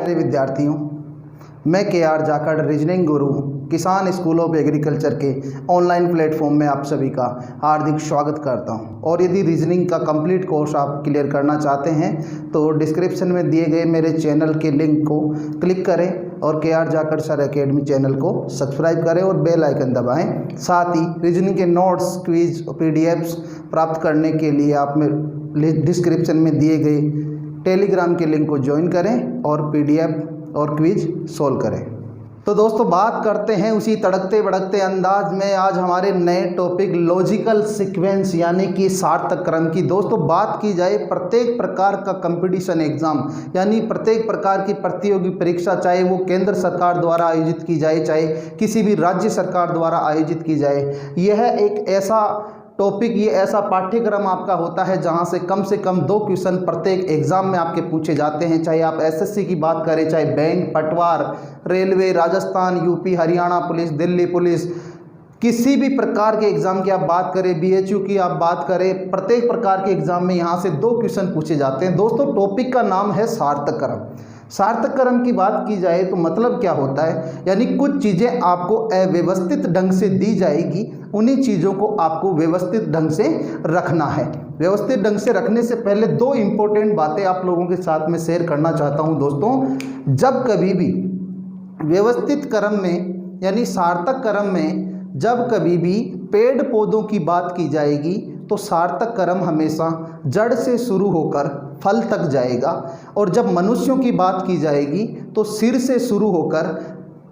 प्यारे विद्यार्थियों, मैं KR जाखड़ रीजनिंग गुरु किसान स्कूल ऑफ एग्रीकल्चर के ऑनलाइन प्लेटफॉर्म में आप सभी का हार्दिक स्वागत करता हूं। और यदि रीजनिंग का कंप्लीट कोर्स आप क्लियर करना चाहते हैं तो डिस्क्रिप्शन में दिए गए मेरे चैनल के लिंक को क्लिक करें और KR Jakhar sir academy channel को सब्सक्राइब करें और बेल आइकन दबाएं। साथ ही रीजनिंग के नोट्स, क्विज और PDFs प्राप्त करने के लिए आप डिस्क्रिप्शन में दिए गए टेलीग्राम के लिंक को ज्वाइन करें और PDF और क्विज सोल्व करें। तो दोस्तों, बात करते हैं उसी तड़कते भड़कते अंदाज में आज हमारे नए टॉपिक लॉजिकल सीक्वेंस यानी कि सार्थक क्रम की। दोस्तों, बात की जाए प्रत्येक प्रकार का कंपटीशन एग्जाम यानी प्रत्येक प्रकार की प्रतियोगी परीक्षा, चाहे वो केंद्र सरकार द्वारा आयोजित की जाए चाहे किसी भी राज्य सरकार द्वारा आयोजित की जाए, यह एक ऐसा टॉपिक, ये ऐसा पाठ्यक्रम आपका होता है जहां से कम 2 क्वेश्चन प्रत्येक एग्जाम में आपके पूछे जाते हैं। चाहे आप SSC की बात करें, चाहे बैंक, पटवार, railway, Rajasthan, UP, Haryana police, Delhi police, किसी भी प्रकार के एग्जाम की आप बात करें, BHU की आप बात करें, प्रत्येक प्रकार के एग्जाम में यहाँ से 2 क्वेश्चन पूछे जाते हैं। दोस्तों, टॉपिक का नाम है सार्थक क्रम। सार्थक क्रम की बात की जाए तो मतलब क्या होता है, यानी कुछ चीज़ें आपको अव्यवस्थित ढंग से दी जाएगी, उन्हीं चीज़ों को आपको व्यवस्थित ढंग से रखना है। व्यवस्थित ढंग से रखने से पहले 2 इम्पोर्टेंट बातें आप लोगों के साथ में शेयर करना चाहता हूं। दोस्तों, जब कभी भी व्यवस्थित क्रम में यानी सार्थक क्रम में जब कभी भी पेड़ पौधों की बात की जाएगी तो सार्थक क्रम हमेशा जड़ से शुरू होकर फल तक जाएगा, और जब मनुष्यों की बात की जाएगी तो सिर से शुरू होकर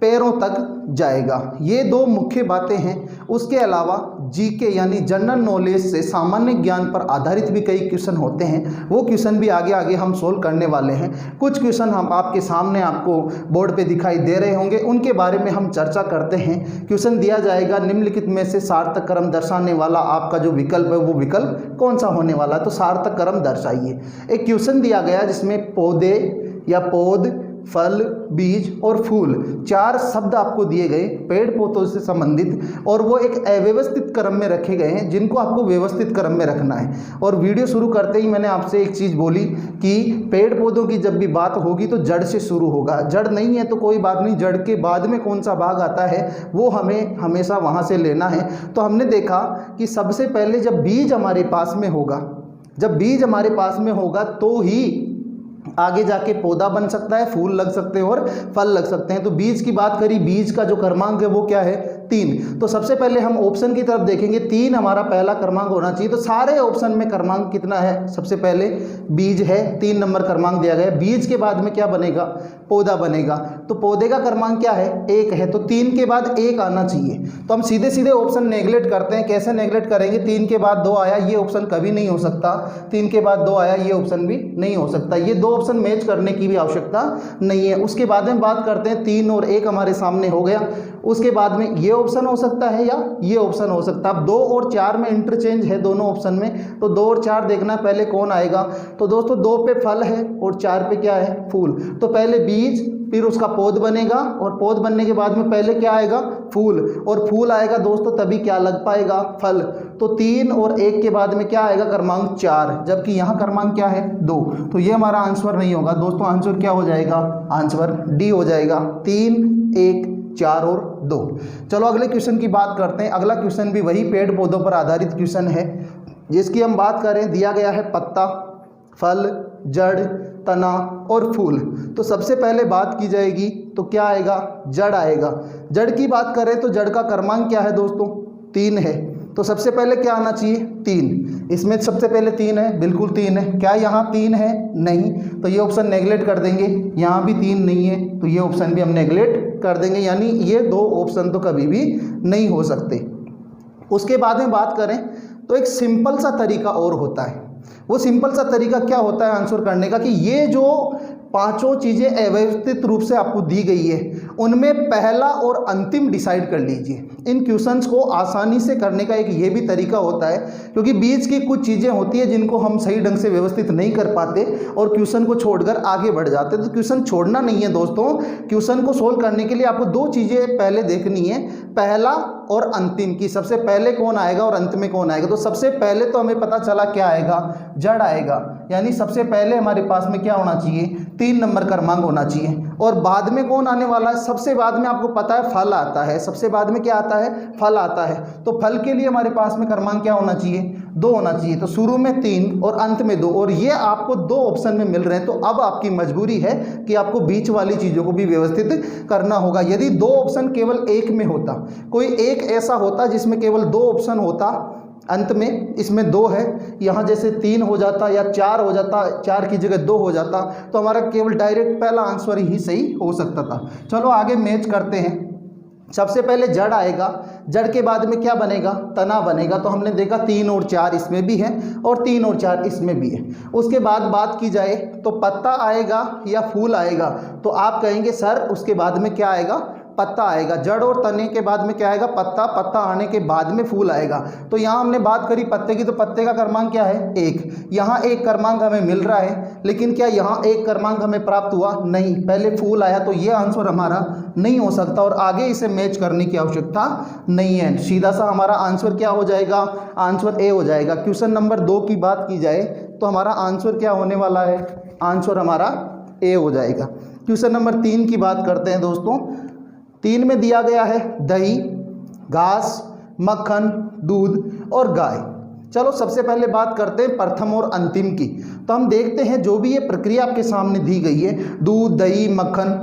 पैरों तक जाएगा। ये 2 मुख्य बातें हैं। उसके अलावा GK यानी जनरल नॉलेज से सामान्य ज्ञान पर आधारित भी कई क्वेश्चन होते हैं। वो क्वेश्चन भी आगे हम सोल्व करने वाले हैं। कुछ क्वेश्चन हम आपके सामने आपको बोर्ड पे दिखाई दे रहे होंगे, उनके बारे में हम चर्चा करते हैं। क्वेश्चन दिया जाएगा, निम्नलिखित में से सार्थक क्रम दर्शाने वाला आपका जो विकल्प है वो विकल्प कौन सा होने वाला है, तो सार्थक क्रम दर्शाइए। एक क्वेश्चन दिया गया जिसमें पौधे या पौध, फल, बीज और फूल 4 शब्द आपको दिए गए पेड़ पौधों से संबंधित, और वो एक अव्यवस्थित क्रम में रखे गए हैं जिनको आपको व्यवस्थित क्रम में रखना है। और वीडियो शुरू करते ही मैंने आपसे एक चीज़ बोली कि पेड़ पौधों की जब भी बात होगी तो जड़ से शुरू होगा। जड़ नहीं है तो कोई बात नहीं, जड़ के बाद में कौन सा भाग आता है वो हमें हमेशा वहाँ से लेना है। तो हमने देखा कि सबसे पहले जब बीज हमारे पास में होगा, जब बीज हमारे पास में होगा तो ही आगे जाके पौधा बन सकता है, फूल लग सकते हैं और फल लग सकते हैं। तो बीज की बात करी, बीज का जो क्रमांक है वो क्या है, 3। तो सबसे पहले हम ऑप्शन की तरफ देखेंगे, 3 हमारा पहला क्रमांक होना चाहिए। तो सारे ऑप्शन में क्रमांक कितना है, सबसे पहले बीज है, 3 नंबर क्रमांक दिया गया। बीज के बाद में क्या बनेगा, पौधा बनेगा। तो पौधे का क्रमांक क्या है, 1 है, तो 3 के बाद 1 आना चाहिए। तो हम सीधे सीधे ऑप्शन नेगलेक्ट करते हैं। कैसे नेगलेक्ट करेंगे, 3 के बाद 2 आया, ये ऑप्शन कभी नहीं हो सकता। 3 के बाद 2 आया, ये ऑप्शन भी नहीं हो सकता। ये 2 ऑप्शन मैच करने की भी आवश्यकता नहीं है। उसके बाद में बात करते हैं, 3 और 1 हमारे सामने हो गया। उसके बाद में ये ऑप्शन हो सकता है या ये ऑप्शन हो सकता है। अब 2 और 4 में इंटरचेंज है दोनों ऑप्शन में, तो 2 और 4 देखना पहले कौन आएगा। तो दोस्तों 2 पे फल है और 4 पे क्या है, फूल। तो पहले बीज, फिर उसका पौध बनेगा, और पौध बनने के बाद में पहले क्या आएगा, फूल, और फूल आएगा दोस्तों तभी क्या लग पाएगा, फल। तो 3 और 1 के बाद में क्या आएगा, क्रमांक 4, जबकि यहाँ क्रमांक क्या है, 2। तो ये हमारा आंसर नहीं होगा दोस्तों। आंसर क्या हो जाएगा, आंसर D हो जाएगा। 3, 1, 4 और 2। चलो अगले क्वेश्चन की बात करते हैं। अगला क्वेश्चन भी वही पेड़ पौधों पर आधारित क्वेश्चन है, जिसकी हम बात करें। दिया गया है पत्ता, फल, जड़, तना और फूल। तो सबसे पहले बात की जाएगी तो क्या आएगा, जड़ आएगा। जड़ की बात करें तो जड़ का क्रमांक क्या है दोस्तों, 3 है। तो सबसे पहले क्या आना चाहिए, 3। इसमें सबसे पहले 3 है, बिल्कुल 3 है। क्या यहाँ 3 है, नहीं, तो ये ऑप्शन नेगलेक्ट कर देंगे। यहाँ भी 3 नहीं है तो ये ऑप्शन भी हम नेगलेक्ट कर देंगे, यानी ये 2 ऑप्शन तो कभी भी नहीं हो सकते। उसके बाद में बात करें तो एक सिंपल सा तरीका और होता है। वो सिंपल सा तरीका क्या होता है आंसर करने का, कि ये जो 5 चीज़ें अव्यवस्थित रूप से आपको दी गई है उनमें पहला और अंतिम डिसाइड कर लीजिए। इन क्वेश्चंस को आसानी से करने का एक ये भी तरीका होता है, क्योंकि बीच की कुछ चीज़ें होती है जिनको हम सही ढंग से व्यवस्थित नहीं कर पाते और क्वेश्चन को छोड़कर आगे बढ़ जाते। तो क्वेश्चन छोड़ना नहीं है दोस्तों। क्वेश्चन को सोल्व करने के लिए आपको 2 चीज़ें पहले देखनी है, पहला और अंतिम की। सबसे पहले कौन आएगा और अंत में कौन आएगा। तो सबसे पहले तो हमें पता चला क्या आएगा, जड़ आएगा, यानी सबसे पहले हमारे पास में क्या होना चाहिए, 3 नंबर क्रमांक होना चाहिए। और बाद में कौन आने वाला है, सबसे बाद में आपको पता है फल आता है, सबसे बाद में क्या आता है, फल आता है। तो फल के लिए हमारे पास में क्रमांक क्या होना चाहिए, 2 होना चाहिए। तो शुरू में 3 और अंत में 2, और ये आपको 2 ऑप्शन में मिल रहे हैं। तो अब आपकी मजबूरी है कि आपको बीच वाली चीज़ों को भी व्यवस्थित करना होगा। यदि 2 ऑप्शन केवल एक में होता, कोई एक ऐसा होता जिसमें केवल 2 ऑप्शन होता अंत में, इसमें 2 है, यहाँ जैसे 3 हो जाता या 4 हो जाता, 4 की जगह 2 हो जाता, तो हमारा केवल डायरेक्ट पहला आंसर ही सही हो सकता था। चलो आगे मैच करते हैं। सबसे पहले जड़ आएगा, जड़ के बाद में क्या बनेगा, तना बनेगा। तो हमने देखा 3 और 4 इसमें भी है और 3 और 4 इसमें भी है। उसके बाद बात की जाए तो पत्ता आएगा या फूल आएगा, तो आप कहेंगे सर उसके बाद में क्या आएगा, पत्ता आएगा। जड़ और तने के बाद में क्या आएगा, पत्ता, पत्ता आने के बाद में फूल आएगा। तो यहाँ हमने बात करी पत्ते की, तो पत्ते का क्रमांक क्या है, 1। यहाँ 1 क्रमांक हमें मिल रहा है, लेकिन क्या यहाँ 1 क्रमांक हमें प्राप्त हुआ, नहीं, पहले फूल आया, तो ये आंसर हमारा नहीं हो सकता और आगे इसे मैच करने की आवश्यकता नहीं है। सीधा सा हमारा आंसर क्या हो जाएगा, आंसर ए हो जाएगा। क्वेश्चन नंबर 2 की बात की जाए तो हमारा आंसर क्या होने वाला है, आंसर हमारा ए हो जाएगा। क्वेश्चन नंबर 3 की बात करते हैं दोस्तों। 3 में दिया गया है दही, घास, मक्खन, दूध और गाय। चलो सबसे पहले बात करते हैं प्रथम और अंतिम की। तो हम देखते हैं जो भी ये प्रक्रिया आपके सामने दी गई है, दूध, दही, मक्खन,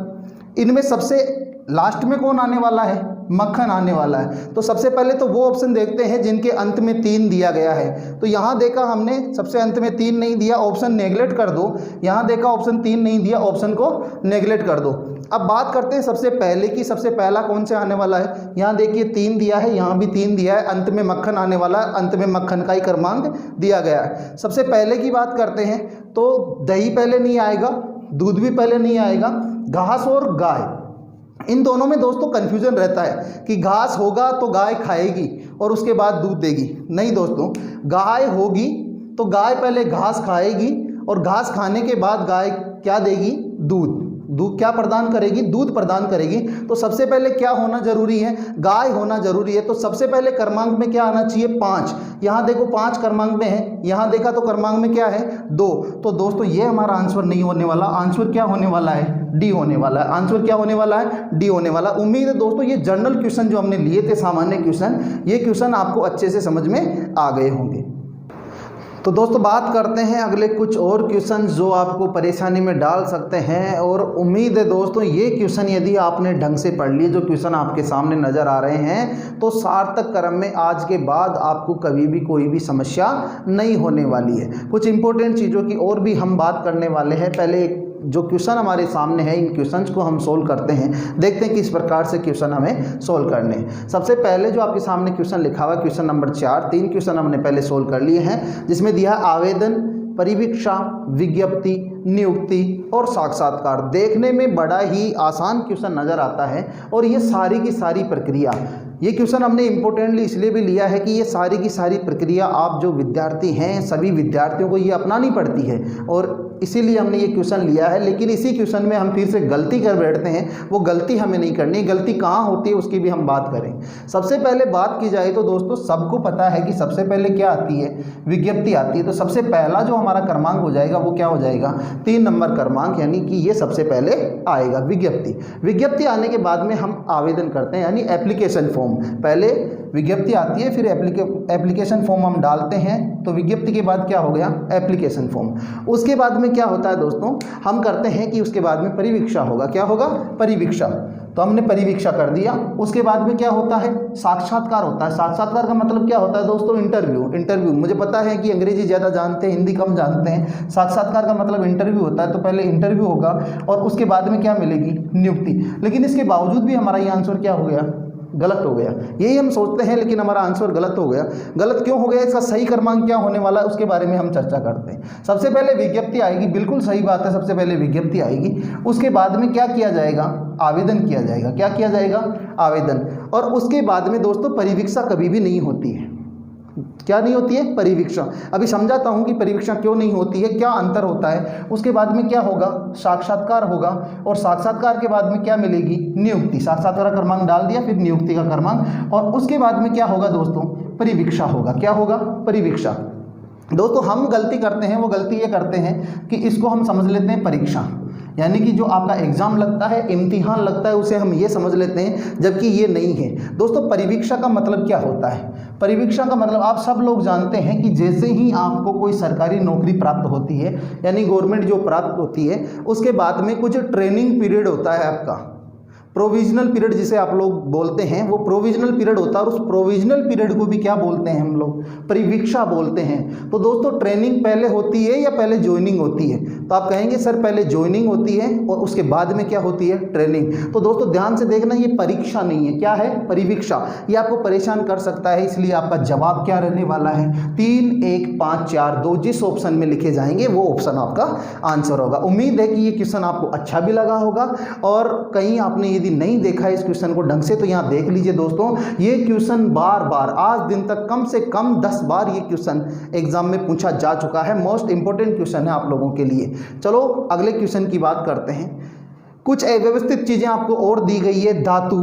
इनमें सबसे लास्ट में कौन आने वाला है, मक्खन आने वाला है। तो सबसे पहले तो वो ऑप्शन देखते हैं जिनके अंत में 3 दिया गया है। तो यहाँ देखा हमने सबसे अंत में 3 नहीं दिया, ऑप्शन नेगलेक्ट कर दो। यहाँ देखा ऑप्शन 3 नहीं दिया, ऑप्शन को नेगलेक्ट कर दो। अब बात करते हैं सबसे पहले की, सबसे पहला कौन से आने वाला है। यहाँ देखिए 3 दिया है, यहाँ भी 3 दिया है, अंत में मक्खन आने वाला है, अंत में मक्खन का ही क्रमांक दिया गया है। सबसे पहले की बात करते हैं तो दही पहले नहीं आएगा, दूध भी पहले नहीं आएगा, घास और गाय, इन दोनों में दोस्तों कन्फ्यूजन रहता है कि घास होगा तो गाय खाएगी और उसके बाद दूध देगी। नहीं दोस्तों, गाय होगी तो गाय पहले घास खाएगी और घास खाने के बाद गाय क्या देगी, दूध। दूध क्या प्रदान करेगी, दूध प्रदान करेगी। तो सबसे पहले क्या होना जरूरी है, गाय होना जरूरी है। तो सबसे पहले क्रमांक में क्या आना चाहिए, 5। यहाँ देखो 5 क्रमांक में है, यहाँ देखा तो क्रमांक में क्या है, 2। तो दोस्तों ये हमारा आंसर नहीं होने वाला, आंसर क्या होने वाला है, डी होने वाला है। आंसर क्या होने वाला है, डी होने वाला। उम्मीद है दोस्तों ये जनरल क्वेश्चन जो हमने लिए थे, सामान्य क्वेश्चन, ये क्वेश्चन आपको अच्छे से समझ में आ गए होंगे। तो दोस्तों बात करते हैं अगले कुछ और क्वेश्चन जो आपको परेशानी में डाल सकते हैं। और उम्मीद है दोस्तों ये क्वेश्चन यदि आपने ढंग से पढ़ लिए, जो क्वेश्चन आपके सामने नज़र आ रहे हैं, तो सार्थक क्रम में आज के बाद आपको कभी भी कोई भी समस्या नहीं होने वाली है। कुछ इंपॉर्टेंट चीज़ों की और भी हम बात करने वाले हैं। पहले जो क्वेश्चन हमारे सामने है, इन क्वेश्चंस को हम सोल्व करते हैं, देखते हैं किस प्रकार से क्वेश्चन हमें सोल्व करने हैं। सबसे पहले जो आपके सामने क्वेश्चन लिखा हुआ है, क्वेश्चन नंबर 4, 3 क्वेश्चन हमने पहले सोल्व कर लिए हैं, जिसमें दिया आवेदन, परिवीक्षा, विज्ञप्ति, नियुक्ति और साक्षात्कार। देखने में बड़ा ही आसान क्वेश्चन नज़र आता है और ये सारी की सारी प्रक्रिया, ये क्वेश्चन हमने इम्पोर्टेंटली इसलिए भी लिया है कि ये सारी की सारी प्रक्रिया आप जो विद्यार्थी हैं, सभी विद्यार्थियों को ये अपनानी पड़ती है और इसीलिए हमने ये क्वेश्चन लिया है। लेकिन इसी क्वेश्चन में हम फिर से गलती कर बैठते हैं, वो गलती हमें नहीं करनी। गलती कहाँ होती है उसकी भी हम बात करें। सबसे पहले बात की जाए तो दोस्तों सबको पता है कि सबसे पहले क्या आती है, विज्ञप्ति आती है। तो सबसे पहला जो हमारा क्रमांक हो जाएगा वो क्या हो जाएगा, 3 नंबर क्रमांक, यानी कि ये सबसे पहले आएगा विज्ञप्ति। विज्ञप्ति आने के बाद में हम आवेदन करते हैं, यानी एप्लीकेशन फॉर्म। पहले विज्ञप्ति आती है, फिर एप्लीकेशन फॉर्म हम डालते हैं। तो विज्ञप्ति के बाद क्या हो गया, एप्लीकेशन फॉर्म। उसके बाद में क्या होता है दोस्तों, हम करते हैं कि उसके बाद में परिवीक्षा होगा। क्या होगा, परिवीक्षा। तो हमने परिवीक्षा कर दिया। उसके बाद में क्या होता है, साक्षात्कार होता है। साक्षात्कार का मतलब क्या होता है दोस्तों, इंटरव्यू। इंटरव्यू, मुझे पता है कि अंग्रेजी ज़्यादा जानते हैं, हिंदी कम जानते हैं। साक्षात्कार का मतलब इंटरव्यू होता है। तो पहले इंटरव्यू होगा और उसके बाद में क्या मिलेगी, नियुक्ति। लेकिन इसके बावजूद भी हमारा ये आंसर क्या हो गया, गलत हो गया। यही हम सोचते हैं लेकिन हमारा आंसर गलत हो गया। गलत क्यों हो गया, इसका सही क्रमांक क्या होने वाला है उसके बारे में हम चर्चा करते हैं। सबसे पहले विज्ञप्ति आएगी, बिल्कुल सही बात है, सबसे पहले विज्ञप्ति आएगी। उसके बाद में क्या किया जाएगा, आवेदन किया जाएगा। क्या किया जाएगा, आवेदन। और उसके बाद में दोस्तों परिवीक्षा कभी भी नहीं होती है। क्या नहीं होती है, परिवीक्षा। अभी समझाता हूँ कि परिवीक्षा क्यों नहीं होती है, क्या अंतर होता है। उसके बाद में क्या होगा, साक्षात्कार होगा और साक्षात्कार के बाद में क्या मिलेगी, नियुक्ति। साक्षात्कार का क्रमांक डाल दिया, फिर नियुक्ति का क्रमांक, और उसके बाद में क्या होगा दोस्तों, परिवीक्षा होगा। क्या होगा, परिवीक्षा। दोस्तों हम गलती करते हैं, वो गलती ये करते हैं कि इसको हम समझ लेते हैं परीक्षा, यानी कि जो आपका एग्ज़ाम लगता है, इम्तिहान लगता है, उसे हम ये समझ लेते हैं, जबकि ये नहीं है। दोस्तों परिवीक्षा का मतलब क्या होता है? परिवीक्षा का मतलब आप सब लोग जानते हैं कि जैसे ही आपको कोई सरकारी नौकरी प्राप्त होती है, यानी गवर्नमेंट जो प्राप्त होती है, उसके बाद में कुछ ट्रेनिंग पीरियड होता है आपका, प्रोविजनल पीरियड जिसे आप लोग बोलते हैं, वो प्रोविजनल पीरियड होता है, और उस प्रोविजनल पीरियड को भी क्या बोलते हैं हम लोग? परिवीक्षा बोलते हैं। तो दोस्तों ट्रेनिंग पहले होती है या पहले ज्वाइनिंग होती है? तो आप कहेंगे सर पहले ज्वाइनिंग होती है और उसके बाद में क्या होती है? ट्रेनिंग। तो दोस्तों ध्यान से देखना, ये परीक्षा नहीं है, क्या है? परिवीक्षा। ये आपको परेशान कर सकता है, इसलिए आपका जवाब क्या रहने वाला है? 3, 1, 5, 4, 2 जिस ऑप्शन में लिखे जाएंगे वो ऑप्शन आपका आंसर होगा। उम्मीद है कि ये क्वेश्चन आपको अच्छा भी लगा होगा, और कहीं आपने यदि नहीं देखा इस क्वेश्चन को ढंग से तो यहाँ देख लीजिए दोस्तों। ये क्वेश्चन बार बार आज दिन तक कम से कम 10 बार ये क्वेश्चन एग्जाम में पूछा जा चुका है। मोस्ट इंपॉर्टेंट क्वेश्चन है आप लोगों के लिए। चलो अगले क्वेश्चन की बात करते हैं। कुछ अव्यवस्थित चीजें आपको और दी गई है, धातु,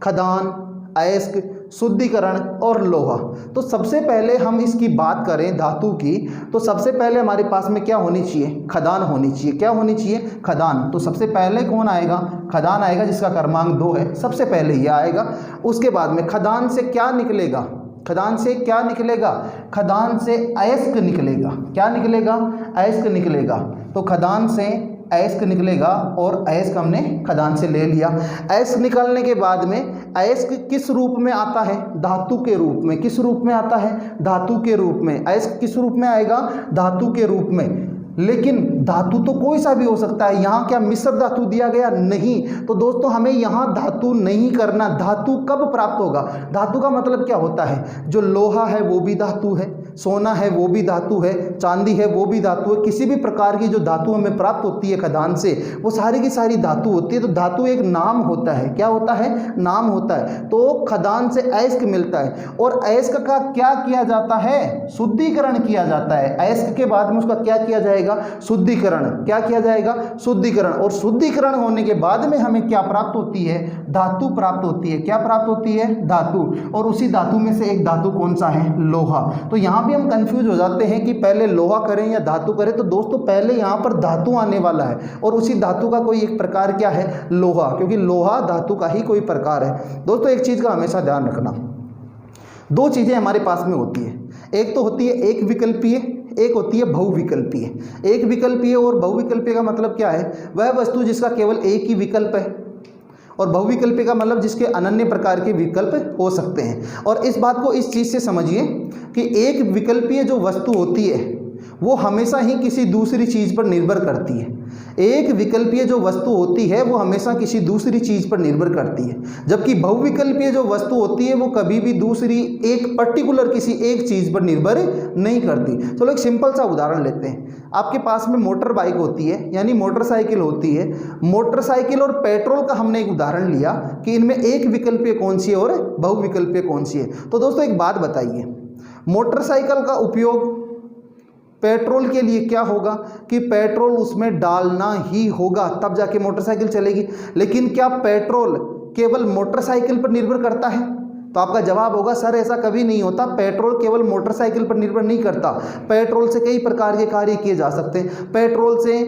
खदान, अयस्क, शुद्धिकरण और लोहा। तो सबसे पहले हम इसकी बात करें धातु की, तो सबसे पहले हमारे पास में क्या होनी चाहिए? खदान होनी चाहिए। क्या होनी चाहिए? खदान। तो सबसे पहले कौन आएगा? खदान आएगा, जिसका क्रमांक 2 है, सबसे पहले ये आएगा। उसके बाद में खदान से क्या निकलेगा? खदान से क्या निकलेगा? खदान से अयस्क निकलेगा। क्या निकलेगा? अयस्क निकलेगा। तो खदान से अयस्क निकलेगा, और अयस्क हमने खदान से ले लिया। अयस्क निकलने के बाद में अयस्क किस रूप में आता है? धातु के रूप में। किस रूप में आता है? धातु के रूप में। अयस्क किस रूप में आएगा? धातु के रूप में। लेकिन धातु तो कोई सा भी हो सकता है, यहाँ क्या मिश्र धातु दिया गया? नहीं। तो दोस्तों हमें यहाँ धातु नहीं करना। धातु कब प्राप्त होगा? धातु का मतलब क्या होता है? जो लोहा है वो भी धातु है, सोना है वो भी धातु है, चांदी है वो भी धातु है। किसी भी प्रकार की जो धातु हमें प्राप्त होती है खदान से, वो सारी की सारी धातु होती है। तो धातु एक नाम होता है। क्या होता है? नाम होता है। तो खदान से अयस्क मिलता है, और अयस्क का क्या किया जाता है? शुद्धिकरण किया जाता है। अयस्क के बाद में उसका क्या किया जाएगा? शुद्धिकरण। क्या किया जाएगा? शुद्धिकरण। और शुद्धिकरण होने के बाद में हमें क्या प्राप्त होती है? धातु प्राप्त होती है। क्या प्राप्त होती है? धातु। और उसी धातु में से एक धातु कौन सा है? लोहा। तो यहाँ भी हम कंफ्यूज हो जाते हैं कि पहले लोहा करें या धातु करें। तो दोस्तों पहले यहाँ पर धातु आने वाला है, और उसी धातु का कोई एक प्रकार क्या है? लोहा, क्योंकि लोहा धातु का ही कोई प्रकार है। दोस्तों एक चीज का हमेशा ध्यान रखना, 2 चीजें हमारे पास में होती है। एक तो होती है एक विकल्पीय, एक होती है बहुविकल्पीय। एक विकल्पीय और बहुविकल्पीय का मतलब क्या है? वह वस्तु जिसका केवल एक ही विकल्प है, और बहुविकल्पीय का मतलब जिसके अनन्य प्रकार के विकल्प हो सकते हैं। और इस बात को इस चीज़ से समझिए कि एक विकल्पीय जो वस्तु होती है वो हमेशा ही किसी दूसरी चीज़ पर निर्भर करती है। एक विकल्पीय जो वस्तु होती है वो हमेशा किसी दूसरी चीज़ पर निर्भर करती है, जबकि बहुविकल्पीय जो वस्तु होती है वो कभी भी दूसरी एक पर्टिकुलर किसी एक चीज़ पर निर्भर नहीं करती। चलो एक सिंपल सा उदाहरण लेते हैं। आपके पास में मोटर बाइक होती है, यानी मोटरसाइकिल होती है। मोटरसाइकिल और पेट्रोल का हमने एक उदाहरण लिया कि इनमें एक विकल्पीय कौन सी है और बहुविकल्पीय कौन सी है। तो दोस्तों एक बात बताइए, मोटरसाइकिल का उपयोग पेट्रोल के लिए क्या होगा कि पेट्रोल उसमें डालना ही होगा, तब जाके मोटरसाइकिल चलेगी। लेकिन क्या पेट्रोल केवल मोटरसाइकिल पर निर्भर करता है? तो आपका जवाब होगा सर ऐसा कभी नहीं होता। पेट्रोल केवल मोटरसाइकिल पर निर्भर नहीं करता। पेट्रोल से कई प्रकार के कार्य किए जा सकते हैं। पेट्रोल से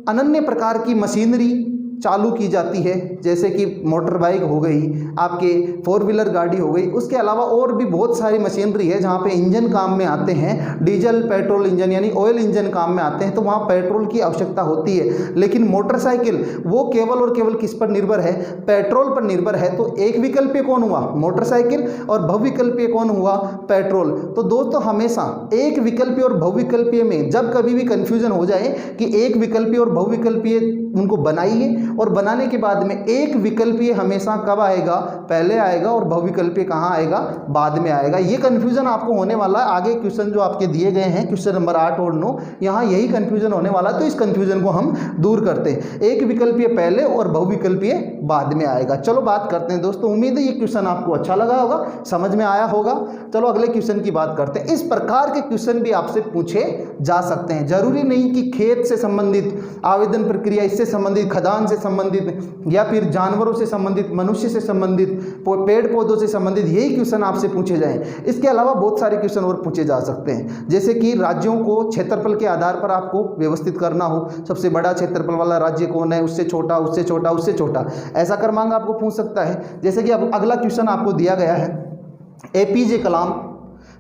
अनन्य प्रकार की मशीनरी चालू की जाती है, जैसे कि मोटर बाइक हो गई, आपके 4 व्हीलर गाड़ी हो गई। उसके अलावा और भी बहुत सारी मशीनरी है जहाँ पे इंजन काम में आते हैं, डीजल पेट्रोल इंजन यानी ऑयल इंजन काम में आते हैं, तो वहाँ पेट्रोल की आवश्यकता होती है। लेकिन मोटरसाइकिल वो केवल और केवल किस पर निर्भर है? पेट्रोल पर निर्भर है। तो एक विकल्पीय कौन हुआ? मोटरसाइकिल, और बहुविकल्पीय कौन हुआ? पेट्रोल। तो दोस्तों हमेशा एक विकल्पीय और बहुविकल्पीय में जब कभी भी कंफ्यूजन हो जाए कि एक विकल्पीय और बहुविकल्पीय, उनको बनाइए, और बनाने के बाद में एक विकल्पीय हमेशा कब आएगा? पहले आएगा, और बहुविकल्पीय कहाँ आएगा? बाद में आएगा। ये कंफ्यूजन आपको होने वाला है। आगे क्वेश्चन जो आपके दिए गए हैं, क्वेश्चन नंबर 8 और 9, यहाँ यही कंफ्यूजन होने वाला है। तो इस कंफ्यूजन को हम दूर करते हैं। एक विकल्पीय पहले और बहुविकल्पीय बाद में आएगा। चलो बात करते हैं दोस्तों। उम्मीद है ये क्वेश्चन आपको अच्छा लगा होगा, समझ में आया होगा। चलो अगले क्वेश्चन की बात करते हैं। इस प्रकार के क्वेश्चन भी आपसे पूछे जा सकते हैं। जरूरी नहीं कि खेत से संबंधित आवेदन प्रक्रिया, इससे संबंधित, खदान से संबंधित या फिर जानवरों से संबंधित, मनुष्य से संबंधित, पेड़ पौधों से संबंधित, यही क्वेश्चन आपसे पूछे जाएं। इसके अलावा बहुत सारे क्वेश्चन और पूछे जा सकते हैं, जैसे कि राज्यों को क्षेत्रफल के आधार पर आपको व्यवस्थित करना हो, सबसे बड़ा क्षेत्रफल वाला राज्य कौन है, उससे छोटा, उससे छोटा, उससे छोटा, ऐसा क्रमांक आपको पूछ सकता है। जैसे कि अब अगला क्वेश्चन आपको दिया गया है, APJ कलाम,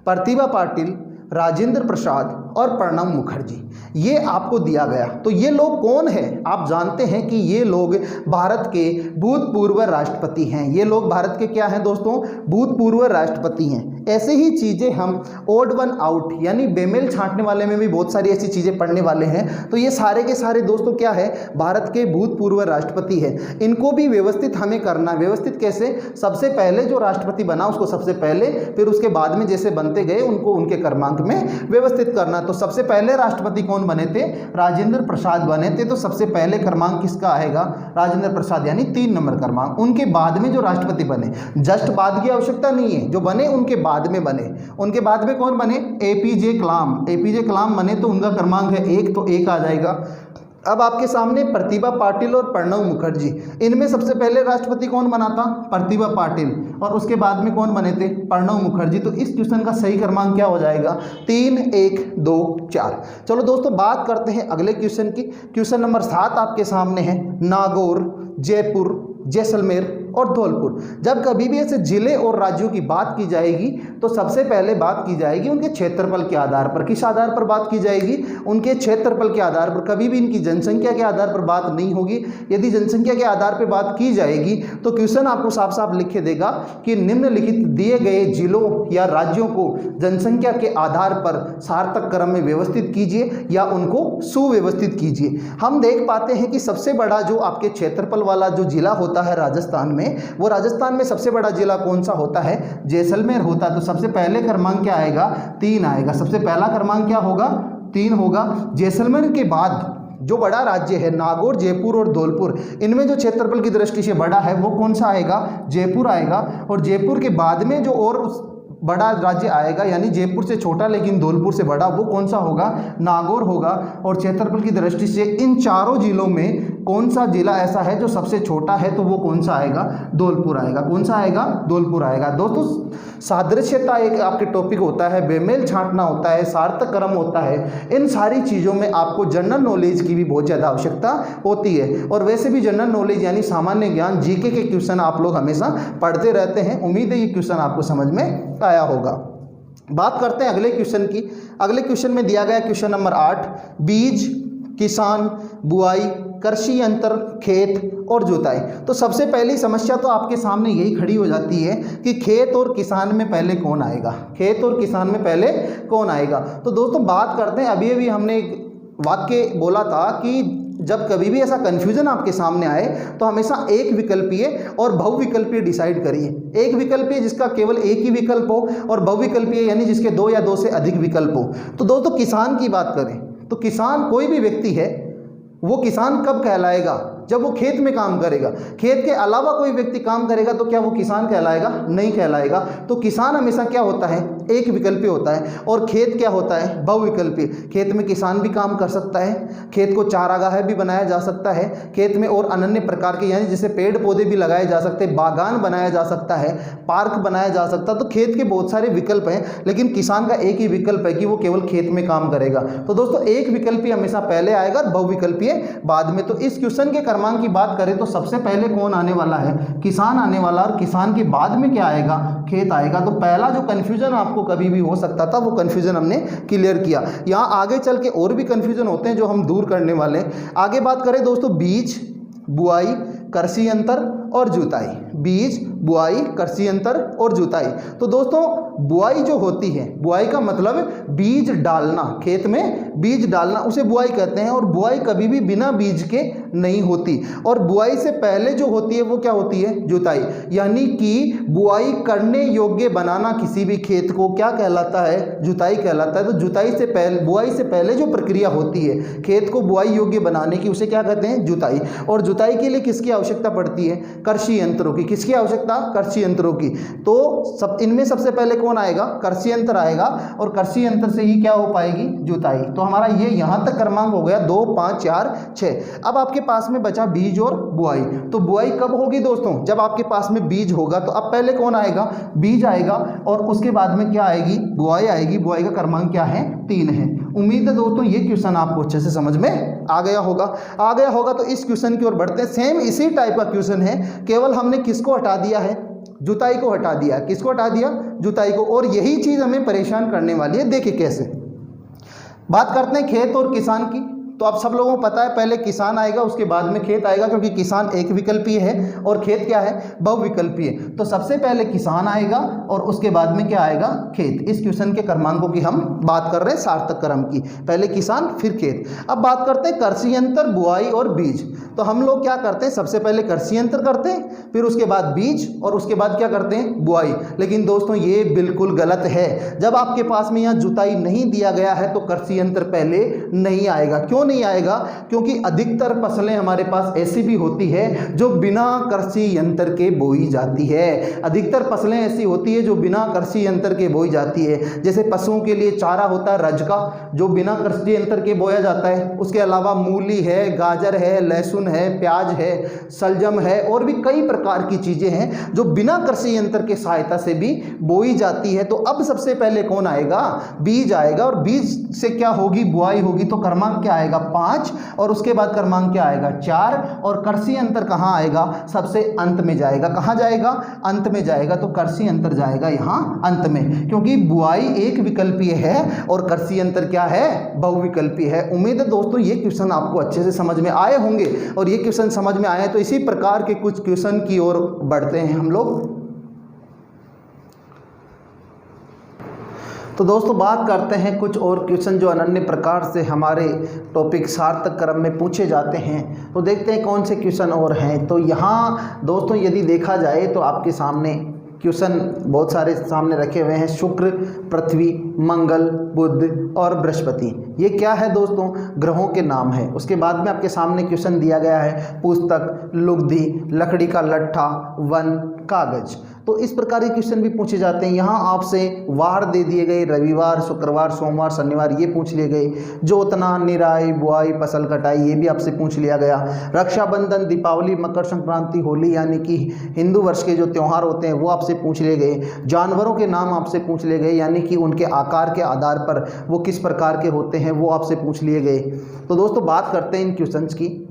प्रतिभा पाटिल, राजेंद्र प्रसाद और प्रणब मुखर्जी, ये आपको दिया गया। तो ये लोग कौन हैं? आप जानते हैं कि ये लोग भारत के भूतपूर्व राष्ट्रपति हैं। ये लोग भारत के क्या हैं दोस्तों? भूतपूर्व राष्ट्रपति हैं। ऐसे ही चीज़ें हम ओड वन आउट यानी बेमेल छांटने वाले में भी बहुत सारी ऐसी चीज़ें पढ़ने वाले हैं। तो ये सारे के सारे दोस्तों क्या है? भारत के भूतपूर्व राष्ट्रपति है। इनको भी व्यवस्थित हमें करना। व्यवस्थित कैसे? सबसे पहले जो राष्ट्रपति बना उसको सबसे पहले, फिर उसके बाद में जैसे बनते गए उनको उनके क्रमांक में व्यवस्थित करना। तो सबसे पहले राष्ट्रपति कौन बने थे? राजेंद्र प्रसाद बने थे। तो सबसे पहले क्रमांक किसका आएगा? राजेंद्र प्रसाद, यानी 3 नंबर क्रमांक। उनके बाद में जो राष्ट्रपति बने, जस्ट बाद की आवश्यकता नहीं है, जो बने उनके बाद में बने। उनके बाद में कौन बने? APJ कलाम। APJ कलाम बने तो उनका क्रमांक है 1, तो 1 आ जाएगा। अब आपके सामने प्रतिभा पाटिल और प्रणब मुखर्जी, इनमें सबसे पहले राष्ट्रपति कौन बना था? प्रतिभा पाटिल, और उसके बाद में कौन बने थे? प्रणब मुखर्जी। तो इस क्वेश्चन का सही क्रमांक क्या हो जाएगा? 3, 1, 2, 4। चलो दोस्तों बात करते हैं अगले क्वेश्चन की। क्वेश्चन नंबर 7 आपके सामने है, नागौर, जयपुर, जैसलमेर और धौलपुर। जब कभी भी ऐसे जिले और राज्यों की बात की जाएगी तो सबसे पहले बात की जाएगी उनके क्षेत्रफल के आधार पर। किस आधार पर बात की जाएगी? उनके क्षेत्रफल के आधार पर। कभी भी इनकी जनसंख्या के आधार पर बात नहीं होगी। यदि जनसंख्या के आधार पर बात की जाएगी तो क्वेश्चन आपको साफ साफ लिख के देगा कि निम्नलिखित दिए गए जिलों या राज्यों को जनसंख्या के आधार पर सार्थक क्रम में व्यवस्थित कीजिए या उनको सुव्यवस्थित कीजिए। हम देख पाते हैं कि सबसे बड़ा जो आपके क्षेत्रफल वाला जो जिला होता है राजस्थान में, वो राजस्थान में सबसे बड़ा जिला कौन सा होता है? जैसलमेर होता है। तो सबसे पहले क्रमांक क्या आएगा? 3 आएगा। सबसे पहला क्रमांक क्या होगा? 3 होगा। जैसलमेर के बाद जो बड़ा राज्य है नागौर, जयपुर और धौलपुर, इनमें जो क्षेत्रफल की दृष्टि से बड़ा है वो कौन सा आएगा? जयपुर आएगा। और जयपुर के बाद में जो और बड़ा राज्य आएगा, यानी जयपुर से छोटा लेकिन धौलपुर से बड़ा, वो कौन सा होगा? नागौर होगा। और क्षेत्रफल की दृष्टि से इन चारों जिलों में कौन सा जिला ऐसा है जो सबसे छोटा है? तो वो कौन सा आएगा? धौलपुर आएगा। कौन सा आएगा? धौलपुर आएगा। दोस्तों सादृश्यता एक आपके टॉपिक होता है, बेमेल छांटना होता है, सार्थक क्रम होता है। इन सारी चीज़ों में आपको जनरल नॉलेज की भी बहुत ज़्यादा आवश्यकता होती है। और वैसे भी जनरल नॉलेज यानी सामान्य ज्ञान, जीके के क्वेश्चन आप लोग हमेशा पढ़ते रहते हैं। उम्मीद है ये क्वेश्चन आपको समझ में आया होगा। बात करते हैं अगले क्वेश्चन की। अगले क्वेश्चन में दिया गया क्वेश्चन नंबर 8, बीज, किसान, बुआई, कृषि यंत्र, खेत और जुताई। तो सबसे पहली समस्या तो आपके सामने यही खड़ी हो जाती है कि खेत और किसान में पहले कौन आएगा? खेत और किसान में पहले कौन आएगा? तो दोस्तों बात करते हैं, अभी हमने एक वाक्य बोला था कि जब कभी भी ऐसा कन्फ्यूजन आपके सामने आए तो हमेशा एक विकल्पीय और बहुविकल्पीय डिसाइड करिए। एक विकल्पीय जिसका केवल एक ही विकल्प हो, और बहुविकल्पीय यानी जिसके 2 या 2 से अधिक विकल्प हो। तो दोस्तों किसान की बात करें तो किसान कोई भी व्यक्ति है, वो किसान कब कहलाएगा? जब वो खेत में काम करेगा। खेत के अलावा कोई व्यक्ति काम करेगा तो क्या वो किसान कहलाएगा? नहीं कहलाएगा। तो किसान हमेशा क्या होता है? एक विकल्पीय होता है। और खेत क्या होता है? बहुविकल्पीय। खेत में किसान भी काम कर सकता है, खेत को चारागाह भी बनाया जा सकता है, खेत में और अनन्य प्रकार के यानी जैसे पेड़ पौधे भी लगाए जा सकते हैं, बागान बनाया जा सकता है, पार्क बनाया जा सकता है। तो खेत के बहुत सारे विकल्प हैं, लेकिन किसान का एक ही विकल्प है कि वो केवल खेत में काम करेगा। तो दोस्तों एक विकल्पीय हमेशा पहले आएगा और बहुविकल्पीय बाद में। तो इस क्वेश्चन के क्रमांक की बात करें तो सबसे पहले कौन आने वाला है? किसान आने वाला। और किसान के बाद में क्या आएगा? खेत आएगा। तो पहला जो कंफ्यूजन आपको कभी भी हो सकता था वो कंफ्यूजन हमने क्लियर किया। यहाँ आगे चल के और भी कंफ्यूजन होते हैं जो हम दूर करने वाले हैं। आगे बात करें दोस्तों, बीज, बुआई, कृषि यंत्र और जुताई। बीज, बुआई, कृषि यंत्र और जुताई। तो दोस्तों बुआई जो होती है, बुआई का मतलब बीज डालना, खेत में बीज डालना, उसे बुआई कहते हैं। और बुआई कभी भी बिना बीज के नहीं होती। और बुआई से पहले जो होती है वो क्या होती है? जुताई। यानी कि बुआई करने योग्य बनाना किसी भी खेत को क्या कहलाता है? जुताई कहलाता है। तो जुताई से पहले, बुआई से पहले जो प्रक्रिया होती है खेत को बुआई योग्य बनाने की, उसे क्या कहते हैं? जुताई। और जुताई के लिए किसकी आवश्यकता पड़ती है? कृषि यंत्रों की। किसकी आवश्यकता? कृषि यंत्रों की। तो इनमें सबसे पहले कौन आएगा? कृषि यंत्र आएगा। और कृषि यंत्र से ही क्या हो पाएगी? जुताई। तो हमारा ये यहाँ तक क्रमांक हो गया 2, 5, 4, 6। अब आपके पास में बचा बीज और बुआई। तो बुआई कब होगी दोस्तों? जब आपके पास में बीज होगा। तो अब पहले कौन आएगा? बीज आएगा और उसके बाद में क्या आएगी? बुआई आएगी। बुआई का क्रमांक क्या है? 3 है। उम्मीद है दोस्तों ये क्वेश्चन आपको अच्छे से समझ में आ गया होगा। तो इस क्वेश्चन की ओर बढ़ते हैं। सेम इसी टाइप का क्वेश्चन है, केवल हमने किसको हटा दिया है? जुताई को हटा दिया। किसको हटा दिया? जुताई को। और यही चीज हमें परेशान करने वाली है। देखिए कैसे। बात करते हैं खेत और किसान की। तो आप सब लोगों को पता है, पहले किसान आएगा उसके बाद में खेत आएगा, क्योंकि किसान एक विकल्पीय है और खेत क्या है? बहुविकल्पीय। तो सबसे पहले किसान आएगा और उसके बाद में क्या आएगा? खेत। इस क्वेश्चन के क्रमांकों की हम बात कर रहे हैं, सार्थक क्रम की। पहले किसान फिर खेत। अब बात करते हैं कृषि यंत्र, बुआई और बीज। तो हम लोग क्या करते हैं? सबसे पहले कृषि यंत्र करते हैं, फिर उसके बाद बीज और उसके बाद क्या करते हैं? बुआई। लेकिन दोस्तों ये बिल्कुल गलत है। जब आपके पास में यहाँ जुताई नहीं दिया गया है तो कृषि यंत्र पहले नहीं आएगा। क्यों नहीं आएगा? क्योंकि अधिकतर फसलें हमारे पास ऐसी भी होती है जो बिना कृषि यंत्र के बोई जाती है। अधिकतर फसलें ऐसी होती है जो बिना कृषि यंत्र के बोई जाती है। जैसे पशुओं के लिए चारा होता है रजका, जो बिना कृषि यंत्र के बोया जाता है। उसके अलावा मूली है, गाजर है, लहसुन है, प्याज है, सलजम है और भी कई प्रकार की चीजें हैं जो बिना कृषि यंत्र के सहायता से भी बोई जाती है। तो अब सबसे पहले कौन आएगा? बीज आएगा। और बीज से क्या होगी? बुआई होगी। तो क्रमांक क्या आएगा? 5। और उसके बाद क्रमांक क्या आएगा? 4। और कृषि यंत्र कहाँ आएगा? सबसे अंत में जाएगा। कहाँ जाएगा? अंत में जाएगा। तो कृषि यंत्र जाएगा यहाँ अंत में, क्योंकि बुआई एक विकल्पीय है और कृषि यंत्र क्या है? बहुविकल्पीय है। उम्मीद है दोस्तों ये क्वेश्चन आपको अच्छे से समझ में आए होंगे। और ये क्वेश्चन समझ में आए तो इसी प्रकार के कुछ क्वेश्चन की ओर बढ़ते हैं हम लोग। तो दोस्तों बात करते हैं कुछ और क्वेश्चन जो अनन्य प्रकार से हमारे टॉपिक सार्थक क्रम में पूछे जाते हैं। तो देखते हैं कौन से क्वेश्चन और हैं। तो यहाँ दोस्तों यदि देखा जाए तो आपके सामने क्वेश्चन बहुत सारे सामने रखे हुए हैं। शुक्र, पृथ्वी, मंगल, बुध और बृहस्पति, ये क्या है दोस्तों? ग्रहों के नाम है। उसके बाद में आपके सामने क्वेश्चन दिया गया है पुस्तक, लुगदी, लकड़ी का लट्ठा, वन, कागज। तो इस प्रकार के क्वेश्चन भी पूछे जाते हैं। यहाँ आपसे वार दे दिए गए, रविवार, शुक्रवार, सोमवार, शनिवार ये पूछ लिए गए। जोतना, निराई, बुआई, फसल कटाई ये भी आपसे पूछ लिया गया। रक्षाबंधन, दीपावली, मकर संक्रांति, होली यानी कि हिंदू वर्ष के जो त्यौहार होते हैं वो आपसे पूछ लिए गए। जानवरों के नाम आपसे पूछ लिए गए, यानी कि उनके आकार के आधार पर वो किस प्रकार के होते हैं वो आपसे पूछ लिए गए। तो दोस्तों बात करते हैं इन क्वेश्चंस की।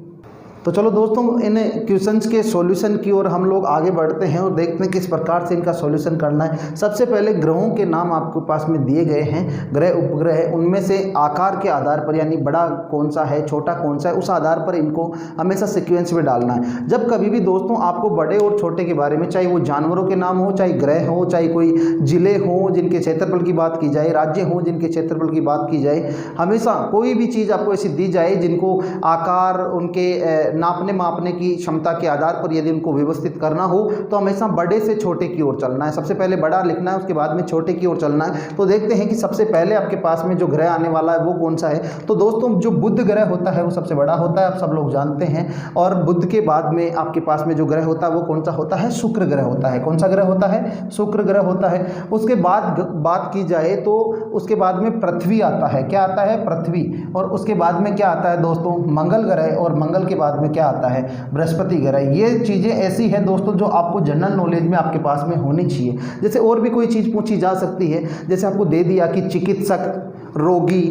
तो चलो दोस्तों इन क्वेश्चंस के सॉल्यूशन की ओर हम लोग आगे बढ़ते हैं और देखते हैं किस प्रकार से इनका सॉल्यूशन करना है। सबसे पहले ग्रहों के नाम आपके पास में दिए गए हैं। ग्रह, उपग्रह है, उनमें से आकार के आधार पर, यानी बड़ा कौन सा है, छोटा कौन सा है, उस आधार पर इनको हमेशा सीक्वेंस में डालना है। जब कभी भी दोस्तों आपको बड़े और छोटे के बारे में, चाहे वो जानवरों के नाम हो, चाहे ग्रह हो, चाहे कोई जिले हो जिनके क्षेत्रफल की बात की जाए, राज्य हो जिनके क्षेत्रफल की बात की जाए, हमेशा कोई भी चीज़ आपको ऐसी दी जाए जिनको आकार, उनके नापने मापने की क्षमता के आधार पर यदि उनको व्यवस्थित करना हो तो हमेशा बड़े से छोटे की ओर चलना है। सबसे पहले बड़ा लिखना है, उसके बाद में छोटे की ओर चलना है। तो देखते हैं कि सबसे पहले आपके पास में जो ग्रह आने वाला है वो कौन सा है। तो दोस्तों जो बुध ग्रह होता है वो सबसे बड़ा होता है, आप सब लोग जानते हैं। और बुध के बाद में आपके पास में जो ग्रह होता है वो कौन सा होता है? शुक्र ग्रह होता है। कौन सा ग्रह होता है? शुक्र ग्रह होता है। उसके बाद बात की जाए तो उसके बाद में पृथ्वी आता है। क्या आता है? पृथ्वी। और उसके बाद में क्या आता है दोस्तों? मंगल ग्रह। और मंगल के बाद में क्या आता है? बृहस्पति ग्रह। ये चीज़ें ऐसी है दोस्तों जो आपको जनरल नॉलेज में आपके पास में होनी चाहिए। जैसे और भी कोई चीज़ पूछी जा सकती है, जैसे आपको दे दिया कि चिकित्सक, रोगी,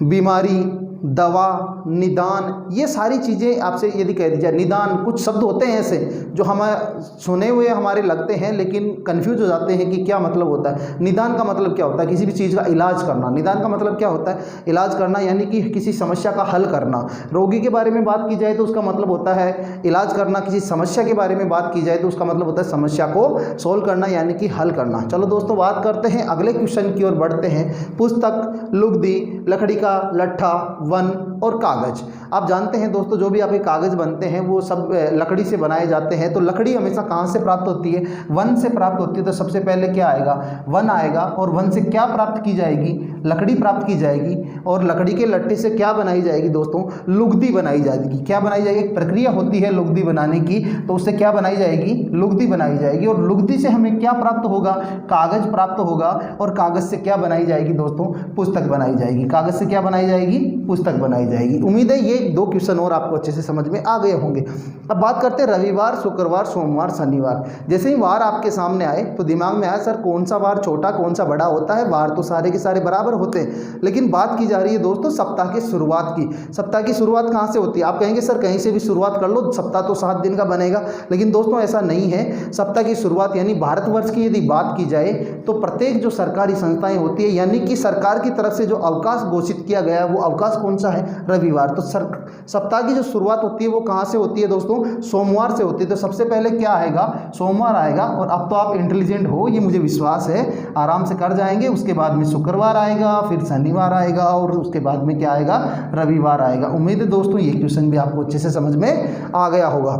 बीमारी, दवा, निदान, ये सारी चीज़ें आपसे यदि कह दी जाए, निदान, कुछ शब्द होते हैं ऐसे जो हमें सुने हुए हमारे लगते हैं लेकिन कंफ्यूज हो जाते हैं कि क्या मतलब होता है। निदान का मतलब क्या होता है? किसी भी चीज़ का इलाज करना। निदान का मतलब क्या होता है? इलाज करना, यानी कि किसी समस्या का हल करना। रोगी के बारे में बात की जाए तो उसका मतलब होता है इलाज करना। किसी समस्या के बारे में बात की जाए तो उसका मतलब होता है समस्या को सोल्व करना, यानी कि हल करना। चलो दोस्तों बात करते हैं अगले क्वेश्चन की ओर बढ़ते हैं। पुस्तक, लुगदी, लकड़ी का लट्ठा, वन और कागज। आप जानते हैं दोस्तों जो भी आपके कागज बनते हैं वो सब लकड़ी से बनाए जाते हैं। तो लकड़ी हमेशा कहाँ से प्राप्त होती है? वन से प्राप्त होती है। तो सबसे पहले क्या आएगा? वन आएगा। और वन से क्या प्राप्त की जाएगी? लकड़ी प्राप्त की जाएगी। और लकड़ी के लट्ठे से क्या बनाई जाएगी दोस्तों? लुगदी बनाई जाएगी। क्या बनाई जाएगी? एक प्रक्रिया होती है लुगदी बनाने की, तो उससे क्या बनाई जाएगी? लुगदी बनाई जाएगी। और लुगदी से हमें क्या प्राप्त होगा? कागज प्राप्त होगा। और कागज से क्या बनाई जाएगी दोस्तों? पुस्तक बनाई जाएगी। कागज से क्या बनाई जाएगी? पुस्तक पुस्तक बनाई जाएगी। उम्मीद है ये 2 क्वेश्चन और आपको अच्छे से समझ में आ गए होंगे। अब बात करते हैं रविवार, शुक्रवार, सोमवार, शनिवार। जैसे ही वार आपके सामने आए तो दिमाग में आया सर कौन सा वार छोटा कौन सा बड़ा होता है, वार तो सारे के सारे बराबर होते हैं। लेकिन बात की जा रही है दोस्तों सप्ताह की शुरुआत की। सप्ताह की शुरुआत कहाँ से होती है? आप कहेंगे सर कहीं से भी शुरुआत कर लो, सप्ताह तो 7 दिन का बनेगा। लेकिन दोस्तों ऐसा नहीं है। सप्ताह की शुरुआत यानी भारतवर्ष की यदि बात की जाए तो प्रत्येक जो सरकारी संस्थाएं होती है यानी कि सरकार की तरफ से जो अवकाश घोषित किया गया है वो अवकाश कौन सा है? रविवार। तो सप्ताह की जो शुरुआत होती है वो कहाँ से होती है दोस्तों? सोमवार से होती है। तो सबसे पहले क्या आएगा? सोमवार आएगा। और अब तो आप इंटेलिजेंट हो ये मुझे विश्वास है, आराम से कर जाएंगे। उसके बाद में शुक्रवार आएगा, फिर शनिवार आएगा और उसके बाद में क्या आएगा? रविवार आएगा। उम्मीद है दोस्तों ये क्वेश्चन भी आपको अच्छे से समझ में आ गया होगा।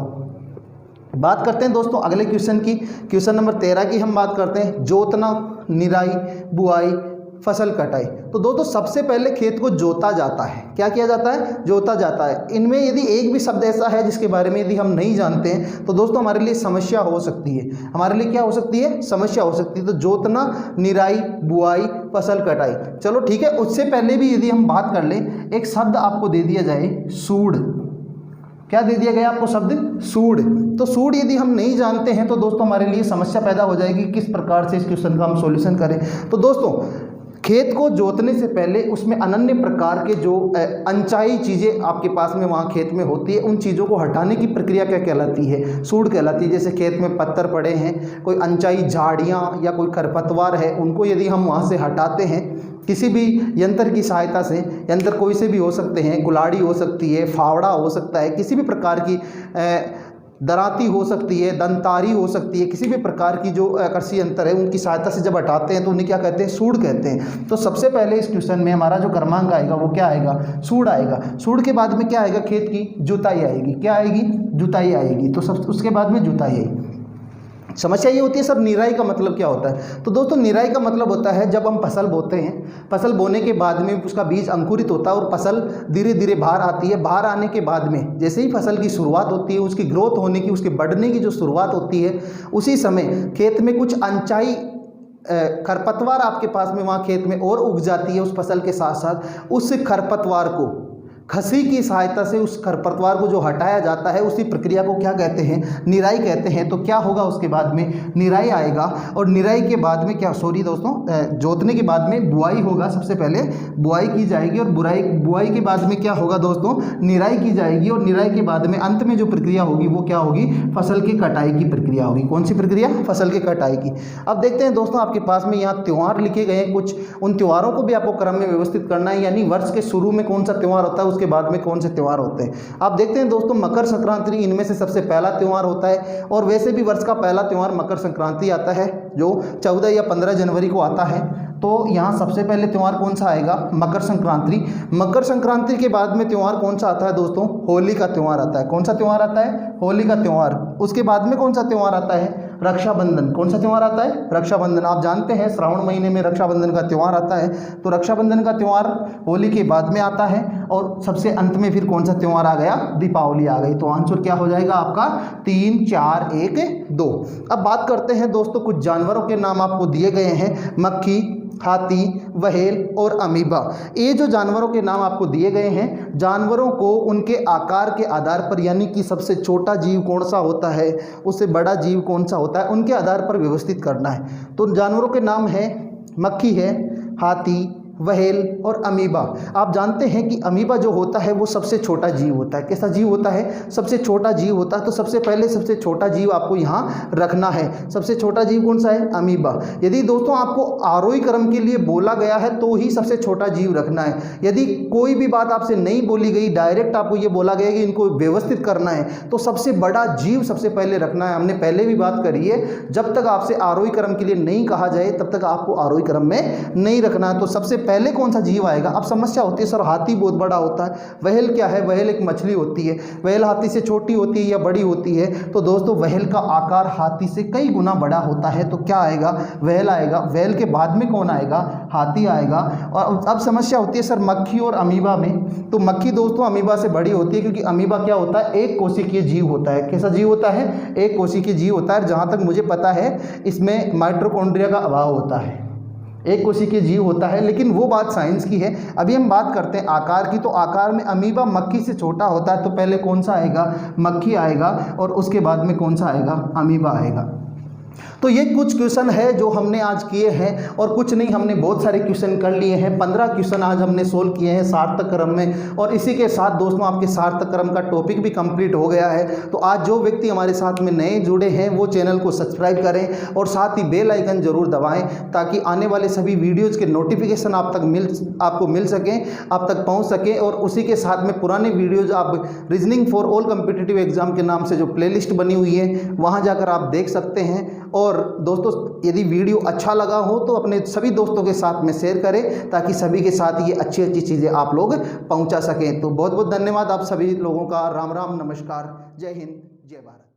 बात करते हैं दोस्तों अगले क्वेश्चन की। क्वेश्चन नंबर 13 की हम बात करते हैं। जोतना, निराई, बुआई, फसल कटाई। तो दोस्तों सबसे पहले खेत को जोता जाता है। क्या किया जाता है? जोता जाता है। इनमें यदि एक भी शब्द ऐसा है जिसके बारे में यदि हम नहीं जानते हैं तो दोस्तों हमारे लिए समस्या हो सकती है। हमारे लिए क्या हो सकती है? समस्या हो सकती है। तो जोतना, निराई, बुआई, फसल कटाई। चलो ठीक है, उससे पहले भी यदि हम बात कर लें, एक शब्द आपको दे दिया जाए सूढ़। क्या दे दिया गया आपको शब्द? सूढ़। तो सूढ़ यदि हम नहीं जानते हैं तो दोस्तों हमारे लिए समस्या पैदा हो जाएगी किस प्रकार से इस क्वेश्चन का हम सॉल्यूशन करें। तो दोस्तों खेत को जोतने से पहले उसमें अनन्य प्रकार के जो अनचाही चीज़ें आपके पास में वहाँ खेत में होती है उन चीज़ों को हटाने की प्रक्रिया क्या कहलाती है? सूढ़ कहलाती है। जैसे खेत में पत्थर पड़े हैं, कोई अनचाही झाड़ियाँ या कोई खरपतवार है, उनको यदि हम वहाँ से हटाते हैं किसी भी यंत्र की सहायता से, यंत्र कोई से भी हो सकते हैं, कुल्हाड़ी हो सकती है, फावड़ा हो सकता है, किसी भी प्रकार की दराती हो सकती है, दंतारी हो सकती है, किसी भी प्रकार की जो कृषि यंत्र है उनकी सहायता से जब हटाते हैं तो उन्हें क्या कहते हैं? सूढ़ कहते हैं। तो सबसे पहले इस क्वेश्चन में हमारा जो क्रमांक आएगा वो क्या आएगा? सूढ़ आएगा। सूढ़ के बाद में क्या आएगा? खेत की जुताई आएगी। क्या आएगी? जुताई आएगी। तो सब उसके बाद में जुताई आएगी। समस्या ये होती है सर निराई का मतलब क्या होता है? तो दोस्तों निराई का मतलब होता है जब हम फसल बोते हैं, फसल बोने के बाद में उसका बीज अंकुरित होता है और फसल धीरे धीरे बाहर आती है। बाहर आने के बाद में जैसे ही फसल की शुरुआत होती है, उसकी ग्रोथ होने की, उसके बढ़ने की जो शुरुआत होती है, उसी समय खेत में कुछ अनचाही खरपतवार आपके पास में वहाँ खेत में और उग जाती है। उस फसल के साथ साथ उस खरपतवार को खसी की सहायता से उस खरपतवार को जो हटाया जाता है उसी प्रक्रिया को क्या कहते हैं? निराई कहते हैं। तो क्या होगा उसके बाद में? निराई आएगा। और निराई के बाद में क्या, सॉरी दोस्तों, जोतने के बाद में बुआई होगा। सबसे पहले बुआई की जाएगी और बुआई के बाद में क्या होगा दोस्तों? निराई की जाएगी। और निराई के बाद में अंत में जो प्रक्रिया होगी वो क्या होगी? फसल की कटाई की प्रक्रिया होगी। कौन सी प्रक्रिया? फसल की कटाई की। अब देखते हैं दोस्तों आपके पास में यहाँ त्यौहार लिखे गए हैं कुछ, उन त्योहारों को भी आपको क्रम में व्यवस्थित करना है। यानी वर्ष के शुरू में कौन सा त्यौहार होता है, उसके बाद में कौन से त्यौहार होते हैं। आप देखते हैं दोस्तों मकर संक्रांति इनमें से सबसे पहला त्यौहार होता है। और वैसे भी वर्ष का पहला त्यौहार मकर संक्रांति आता है जो 14 या 15 जनवरी को आता है। तो यहाँ सबसे पहले त्यौहार कौन सा आएगा? मकर संक्रांति। मकर संक्रांति के बाद में त्यौहार कौन सा आता है दोस्तों? होली का त्यौहार आता है। कौन सा त्यौहार आता है? होली का त्यौहार। उसके बाद में कौन सा त्यौहार आता है? रक्षाबंधन। कौन सा त्यौहार आता है? रक्षाबंधन। आप जानते हैं श्रावण महीने में रक्षाबंधन का त्यौहार आता है। तो रक्षाबंधन का त्यौहार होली के बाद में आता है। और सबसे अंत में फिर कौन सा त्यौहार आ गया? दीपावली आ गई। तो आंसर क्या हो जाएगा आपका? 3, 4, 1, 2। अब बात करते हैं दोस्तों कुछ जानवरों के नाम आपको दिए गए हैं। मक्खी, हाथी, व्हेल और अमीबा। ये जो जानवरों के नाम आपको दिए गए हैं, जानवरों को उनके आकार के आधार पर यानी कि सबसे छोटा जीव कौन सा होता है, उससे बड़ा जीव कौन सा होता है, उनके आधार पर व्यवस्थित करना है। तो जानवरों के नाम है, मक्खी है, हाथी, व्हेल और अमीबा। आप जानते हैं कि अमीबा जो होता है वो सबसे छोटा जीव होता है। कैसा जीव होता है? सबसे छोटा जीव होता है। तो सबसे पहले सबसे छोटा जीव आपको यहाँ रखना है। सबसे छोटा जीव कौन सा है? अमीबा। यदि दोस्तों आपको आरोही क्रम के लिए बोला गया है तो ही सबसे छोटा जीव रखना है। यदि कोई भी बात आपसे नहीं बोली गई, डायरेक्ट आपको ये बोला गया कि इनको व्यवस्थित करना है, तो सबसे बड़ा जीव सबसे पहले रखना है। हमने पहले भी बात करी है, जब तक आपसे आरोही क्रम के लिए नहीं कहा जाए तब तक आपको आरोही क्रम में नहीं रखना है। तो सबसे पहले कौन सा जीव आएगा? अब समस्या होती है सर हाथी बहुत बड़ा होता है, व्हेल क्या है? व्हेल एक मछली होती है। व्हेल हाथी से छोटी होती है या बड़ी होती है? तो दोस्तों व्हेल का आकार हाथी से कई गुना बड़ा होता है। तो क्या आएगा? व्हेल आएगा। व्हेल के बाद में कौन आएगा? हाथी आएगा। और अब समस्या होती है सर मक्खी और अमीबा में। तो मक्खी दोस्तों अमीबा से बड़ी होती है क्योंकि अमीबा क्या होता है? एक कोशिकीय जीव होता है। कैसा जीव होता है? एक कोशिकीय जीव होता है। जहाँ तक मुझे पता है इसमें माइटोकॉन्ड्रिया का अभाव होता है। एक कोशिकीय जीव होता है, लेकिन वो बात साइंस की है। अभी हम बात करते हैं आकार की। तो आकार में अमीबा मक्खी से छोटा होता है, तो पहले कौन सा आएगा? मक्खी आएगा, और उसके बाद में कौन सा आएगा? अमीबा आएगा। तो ये कुछ क्वेश्चन है जो हमने आज किए हैं, और कुछ नहीं, हमने बहुत सारे क्वेश्चन कर लिए हैं। 15 क्वेश्चन आज हमने सोल्व किए हैं सार्थक क्रम में। और इसी के साथ दोस्तों आपके सार्थक क्रम का टॉपिक भी कंप्लीट हो गया है। तो आज जो व्यक्ति हमारे साथ में नए जुड़े हैं वो चैनल को सब्सक्राइब करें और साथ ही बेल आइकन जरूर दबाएं, ताकि आने वाले सभी वीडियोज़ के नोटिफिकेशन आपको मिल सकें, आप तक पहुँच सकें। और उसी के साथ में पुराने वीडियोज़ आप reasoning for all competitive exam के नाम से जो प्लेलिस्ट बनी हुई है वहाँ जाकर आप देख सकते हैं। और दोस्तों यदि वीडियो अच्छा लगा हो तो अपने सभी दोस्तों के साथ में शेयर करें, ताकि सभी के साथ ये अच्छी अच्छी चीज़ें आप लोग पहुंचा सकें। तो बहुत बहुत धन्यवाद आप सभी लोगों का। राम राम, नमस्कार, जय हिंद, जय भारत।